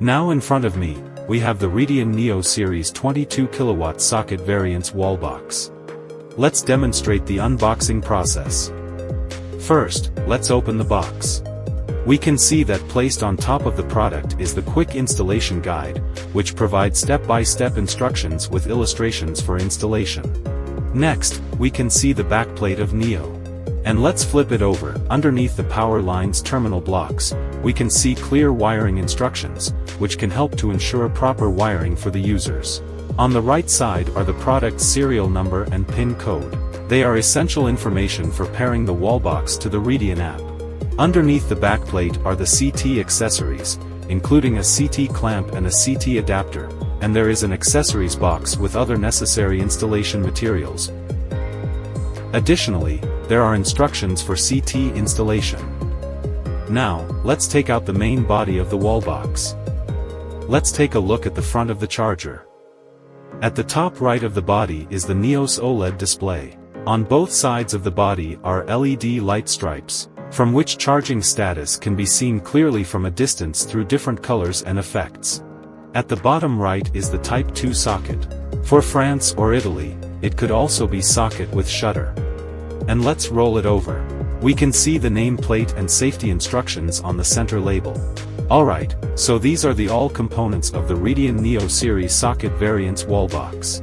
Now in front of me, we have the Radeon Neo Series 22 kW socket variants Wallbox. Let's demonstrate the unboxing process. First, let's open the box. We can see that placed on top of the product is the quick installation guide, which provides step-by-step instructions with illustrations for installation. Next, we can see the backplate of Neo. And let's flip it over. Underneath the power line's terminal blocks, we can see clear wiring instructions, which can help to ensure proper wiring for the users. On the right side are the product's serial number and PIN code. They are essential information for pairing the Wallbox to the Radeon app. Underneath the backplate are the CT accessories, including a CT clamp and a CT adapter, and there is an accessories box with other necessary installation materials. Additionally, there are instructions for CT installation. Now, let's take out the main body of the Wallbox. Let's take a look at the front of the charger. At the top right of the body is the Neos OLED display. On both sides of the body are LED light stripes, from which charging status can be seen clearly from a distance through different colors and effects. At the bottom right is the Type 2 socket. For France or Italy, it could also be socket with shutter. And let's roll it over. We can see the nameplate and safety instructions on the center label. Alright, so these are all components of the Radeon Neo Series socket variants Wallbox.